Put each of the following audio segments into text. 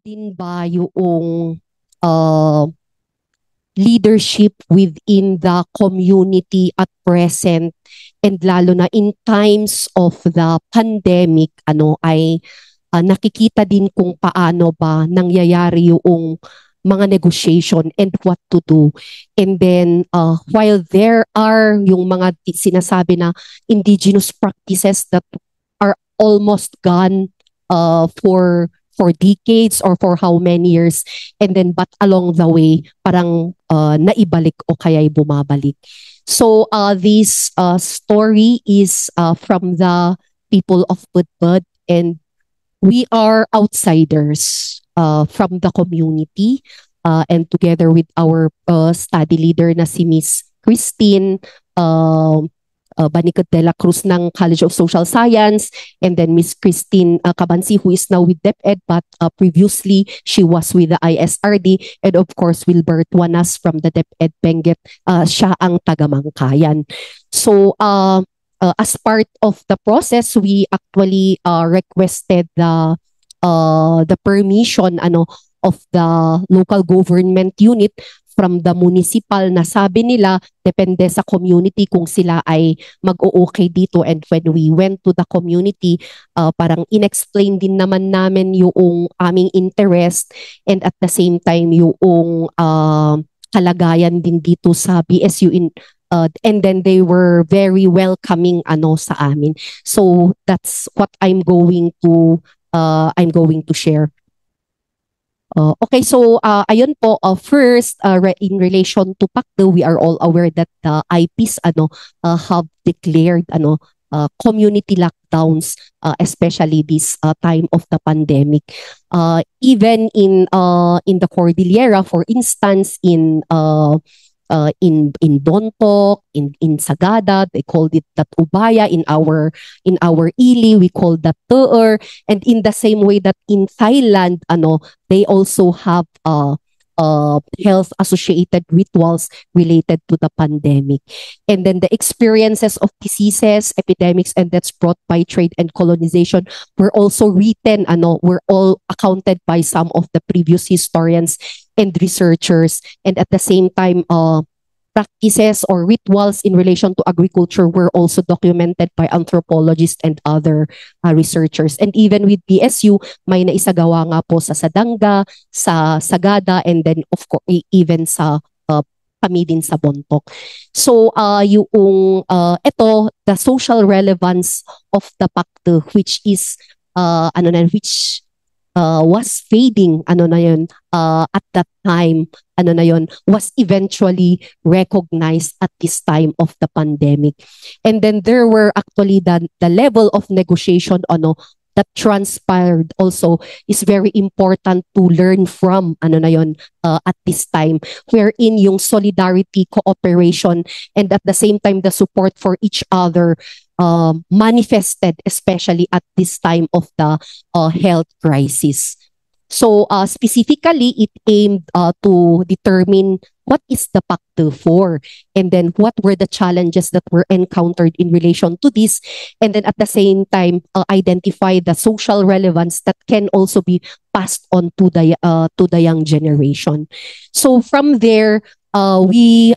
din ba yung uh, leadership within the community at present, and lalo na in times of the pandemic, nakikita din kung paano ba nangyayari yung mga negotiation and what to do. And then while there are yung mga sinasabi na indigenous practices that are almost gone for decades or for how many years, and then but along the way parang naibalik o kaya'y bumabalik. So this story is from the people of Budbud, and we are outsiders from the community, and together with our study leader na si Miss Christine Banicod de la Cruz ng College of Social Science, and then Miss Christine Cabansi, who is now with DepEd, but previously she was with the ISRD, and of course Wilbert Wanas from the DepEd Benguet, siya ang taga-Mangkayan. So as part of the process, we actually requested the permission of the local government unit from the municipal, na sabi nila depende sa community kung sila ay mag-o-okay dito. And when we went to the community, parang inexplain din naman namin yung aming interest, and at the same time yung kalagayan din dito sa BSU and then they were very welcoming sa amin. So that's what I'm going to share. Okay, so ayun po, first in relation to PACDO, we are all aware that the IPs have declared community lockdowns, especially this time of the pandemic. Even in the Cordillera, for instance, in Bontoc, in Sagada, they called it Tatubaya. In our Ili, we call that Tuer. And in the same way that in Thailand, they also have health associated rituals related to the pandemic. And then the experiences of diseases, epidemics, and deaths brought by trade and colonization were also written, were all accounted by some of the previous historians and researchers. And at the same time, practices or rituals in relation to agriculture were also documented by anthropologists and other researchers. And even with BSU, may naisagawa nga po sa Sadanga, sa Sagada, and then of course even sa kami din sa Bontoc. So ito, the social relevance of the PACDO, which is was fading at that time, was eventually recognized at this time of the pandemic. And then there were actually the level of negotiation that transpired also is very important to learn from at this time, wherein yung solidarity, cooperation, and at the same time the support for each other manifested, especially at this time of the health crisis. So specifically, it aimed to determine what is the PACDO for, and then what were the challenges that were encountered in relation to this, and then at the same time identify the social relevance that can also be passed on to the young generation. So from there, we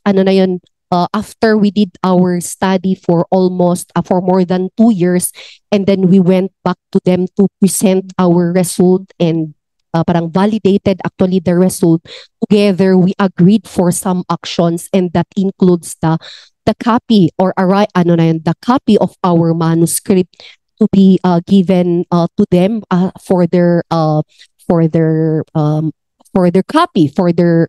after we did our study for almost for more than 2 years, and then we went back to them to present our result, and parang validated actually the result. Together we agreed for some actions, and that includes the copy or the copy of our manuscript to be given to them for their copy, for their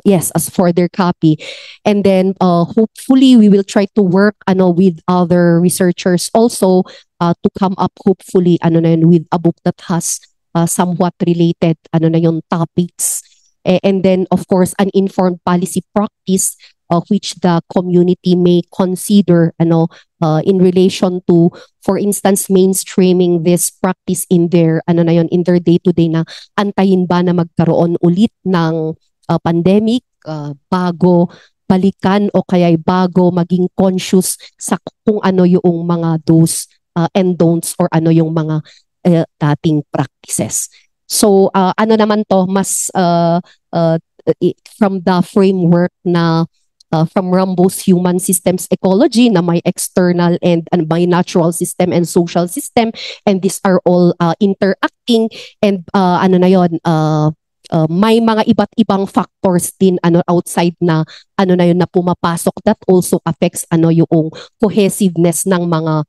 as for their copy. And then hopefully we will try to work with other researchers also to come up hopefully with a book that has somewhat related yung topics. And then of course an informed policy practice which the community may consider in relation to, for instance, mainstreaming this practice in their in their day-to-day, na antayin ba na magkaroon ulit ng pandemic bago balikan, o kaya bago maging conscious sa kung yung mga do's and don'ts, or yung mga dating practices. So ano naman to, mas from the framework na from Rambo's human systems ecology na may external and may natural system and social system, and these are all interacting, and ano na yon, may mga iba't ibang factors din ano outside na ano na yun na pumapasok that also affects ano yung cohesiveness ng mga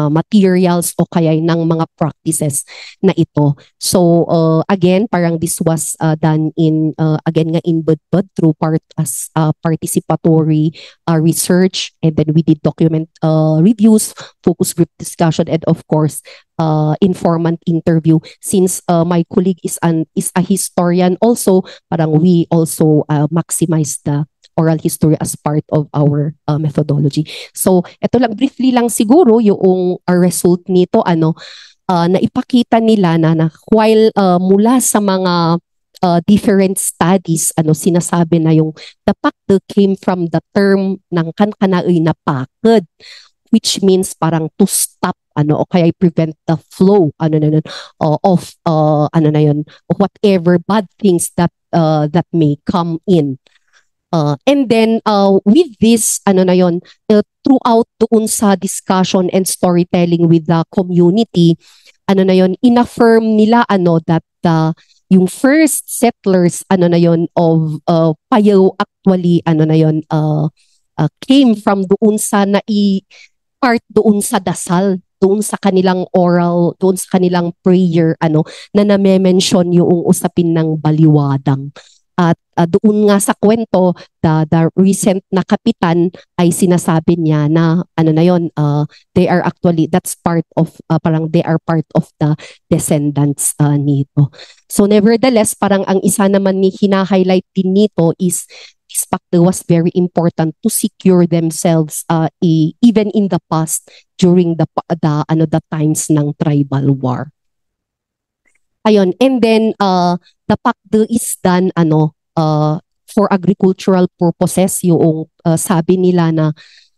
materials o kaya ng mga practices na ito. So again, parang this was done in again nga in Budbud through participatory research, and then we did document reviews, focus group discussion, and of course informant interview. Since my colleague is a historian also, parang we also maximize the oral history as part of our methodology. So, ito lang, briefly lang siguro yung result nito, na ipakita nila na while mula sa mga different studies, sinasabi na yung the pakd came from the term ng kankanaoy na pakd, which means parang to stop o kaya prevent the flow of of whatever bad things that may come in. And then with this throughout doon sa discussion and storytelling with the community, inaffirm nila that yung first settlers of Payaw actually came from doon sa part doon sa dasal, doon sa kanilang oral, doon sa kanilang prayer na name-mention yung usapin ng baliwadang. At doon nga sa kwento, the recent na kapitan ay sinasabi niya na they are actually, that's part of, parang they are part of the descendants nito. So nevertheless, parang ang isa naman ni hina-highlight din nito is this pakd was very important to secure themselves even in the past during the times ng tribal war. Ayun, and then the pakd is done for agricultural purposes, yung sabi nila na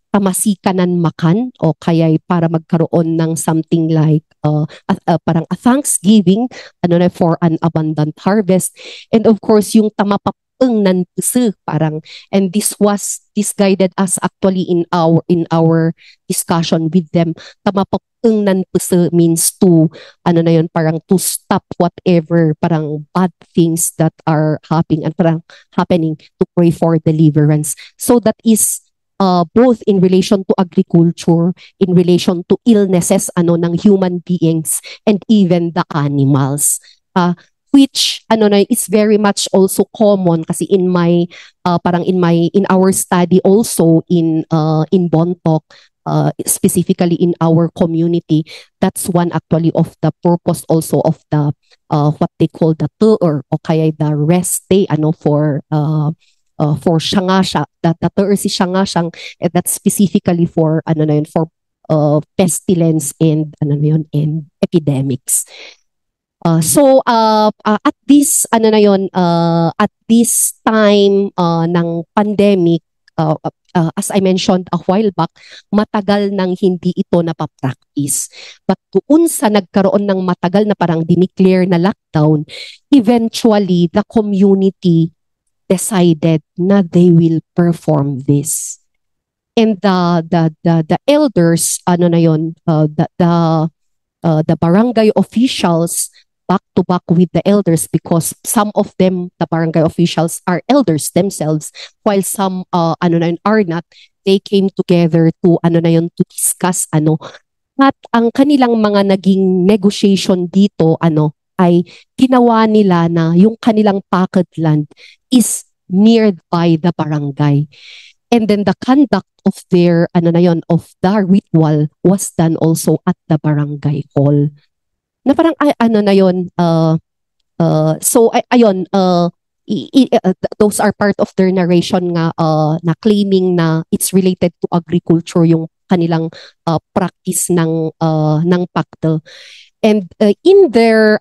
tamasikanan makan o kaya para magkaroon ng something like parang a thanksgiving for an abundant harvest, and of course yung tamapapeng nan puso, parang, and this guided us actually in our discussion with them. Tamapapeng nan puso means to parang to stop whatever parang bad things that are happening to pray for deliverance. So that is both in relation to agriculture, in relation to illnesses ng human beings, and even the animals, which is very much also common kasi in our study also in Bontoc, specifically in our community. That's one actually of the purpose also of the what they call the tuor o kaya the rest day for Siangasang, that the tuor si Siangasang, that's specifically for for pestilence and and epidemics. So at this at this time ng pandemic, as I mentioned a while back, matagal nang hindi ito napapractice. But doon sa nagkaroon ng matagal na parang dineclare na lockdown, eventually the community decided na they will perform this. And the elders, the barangay officials, back to back with the elders, because some of them, the barangay officials, are elders themselves, while some are not. They came together to to discuss at ang kanilang mga naging negotiation dito ay ginawa nila na yung kanilang pakd land is nearby the barangay. And then the conduct of their of the ritual was done also at the barangay hall. Na parang so ayun, those are part of their narration nga na claiming na it's related to agriculture yung kanilang practice ng pakd. And in their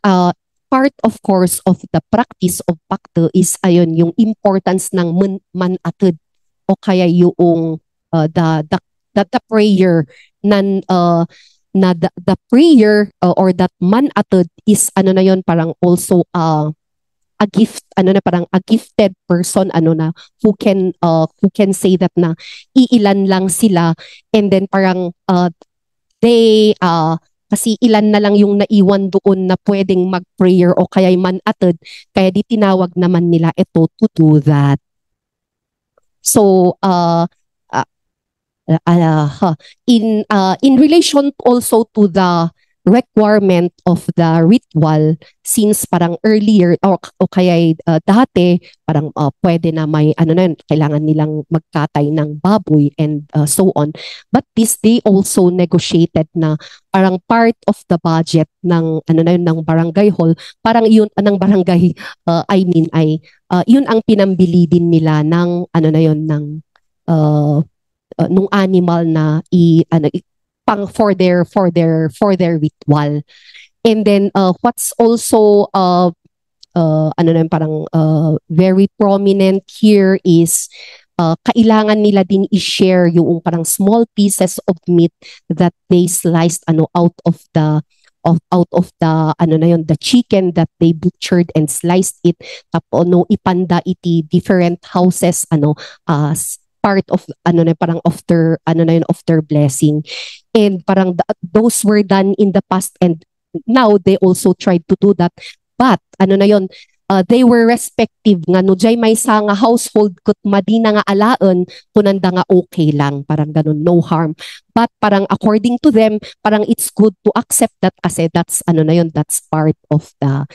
part of course of the practice of pakd is yung importance ng manatid o kaya yung the prayer nan the prayer or that manatod is ano na yon, parang also a gift, ano na, parang a gifted person, ano na, who can say that na iilan lang sila, and then parang they kasi ilan na lang yung naiwan doon na pwedeng mag-prayer o kaya manatod, kaya di tinawag naman nila ito to do that. So in relation also to the requirement of the ritual, since parang earlier o kaya dati parang pwede na may ano na yun, kailangan nilang magkatay ng baboy and so on, but this they also negotiated na parang part of the budget ng ano na yun, ng barangay hall, parang yun ng barangay, yun ang pinambili din nila ng ano na yun, ng nung animal na pang for their ritual. And then what's also ano na parang very prominent here is kailangan nila din i-share yung parang small pieces of meat that they sliced out of the ano na yun, the chicken that they butchered and sliced it, tapos no ipanda iti different houses as part of ano na parang of their ano na yun, of their blessing. And parang those were done in the past, and now they also tried to do that, but ano na yun, they were respective nga no jay may sa nga household ket madina nga alaen kunanda nga okay lang, parang ganun, no harm, but parang according to them parang it's good to accept that kasi that's ano na yun, that's part of the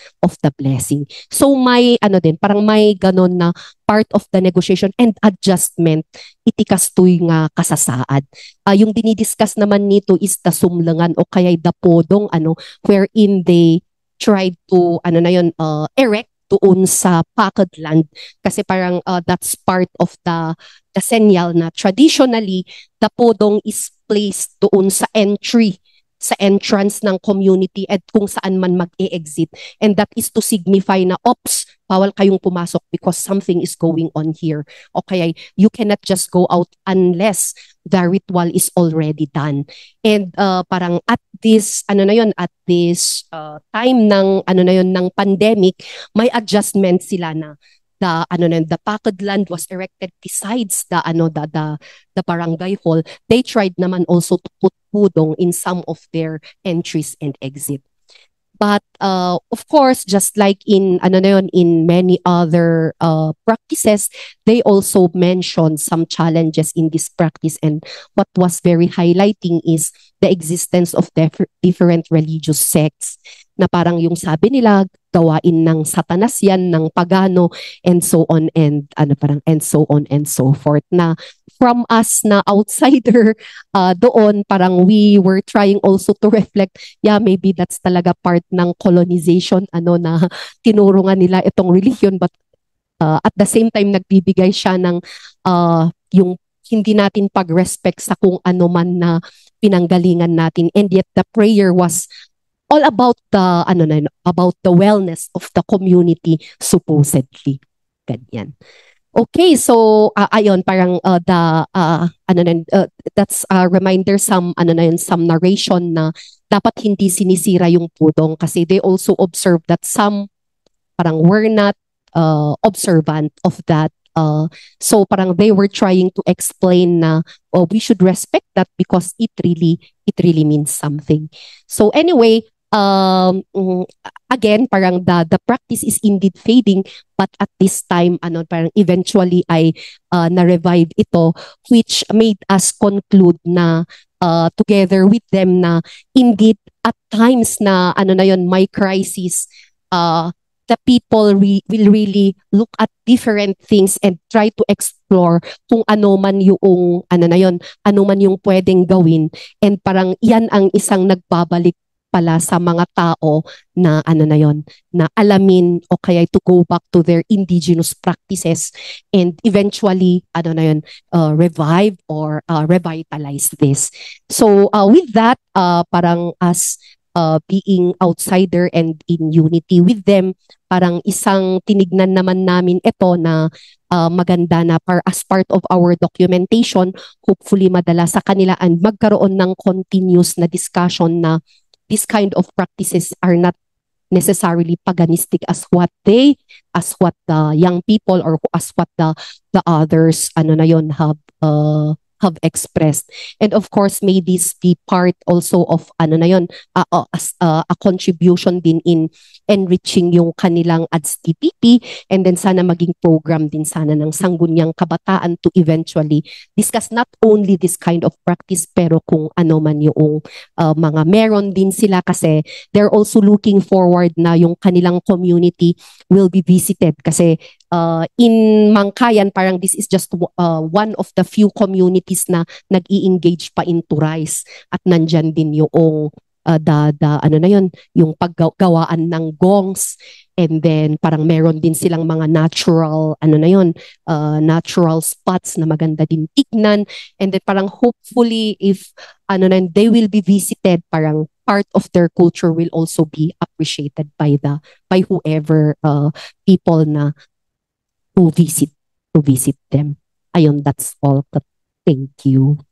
blessing. So may ano din, parang may ganun na part of the negotiation and adjustment iti kastoy nga kasasaad. Yung dinidiscuss naman nito is the sumlangan o kaya the podong wherein they tried to ano na yun, erect doon sa pakad land, kasi parang that's part of the senyal na traditionally the podong is placed doon sa entrance ng community at kung saan man mag-e-exit, and that is to signify na ops, bawal kayong pumasok because something is going on here, okay, you cannot just go out unless the ritual is already done. And parang at this time ng ng pandemic, may adjustment sila na the pakad land was erected besides the barangay hall. They tried naman also to put pudong in some of their entries and exit. But of course, just like in in many other practices, they also mentioned some challenges in this practice, and what was very highlighting is the existence of different religious sects na parang yung sabi nila gawain ng satanas yan, ng pagano, and so on, and and so on and so forth, na from us na outsider doon, parang we were trying also to reflect, yeah, maybe that's talaga part ng colonization, na tinuro nga nila itong religion, but at the same time nagbibigay siya ng yung hindi natin pag-respect sa kung ano man na pinanggalingan natin, and yet the prayer was all about the wellness of the community, supposedly. Ganyan. Okay, so ayon, parang that's a reminder, some some narration na dapat hindi sinisira yung pudong, kasi they also observed that some parang were not observant of that. So parang they were trying to explain na we should respect that because it really means something. So anyway, again, parang the practice is indeed fading, but at this time parang eventually ay na-revive ito, which made us conclude na together with them na indeed at times na may crisis, the people will really look at different things and try to explore kung ano man yung pwedeng gawin, and parang yan ang isang nagbabalik pala sa mga tao na na alamin o kaya to go back to their indigenous practices and eventually revive or revitalize this. So with that, parang as being outsider and in unity with them. Parang isang tinignan naman namin ito na maganda na as part of our documentation, hopefully madala sa kanila and magkaroon ng continuous na discussion na this kind of practices are not necessarily paganistic as what the young people or as what the others have expressed. And of course, may this be part also of as a contribution din in enriching yung kanilang ADS TPP, and then sana maging program din sana ng Sangguniang Kabataan to eventually discuss not only this kind of practice pero kung ano man yung mga meron din sila, kasi they're also looking forward na yung kanilang community will be visited, kasi in Mangkayan parang this is just one of the few communities na nag-i-engage pa into rice, at nandyan din yung yung paggawaan ng gongs, and then parang meron din silang mga natural natural spots na maganda din tignan, and then parang hopefully if they will be visited, parang part of their culture will also be appreciated by whoever people na to visit them. Ayun, that's all. Thank you.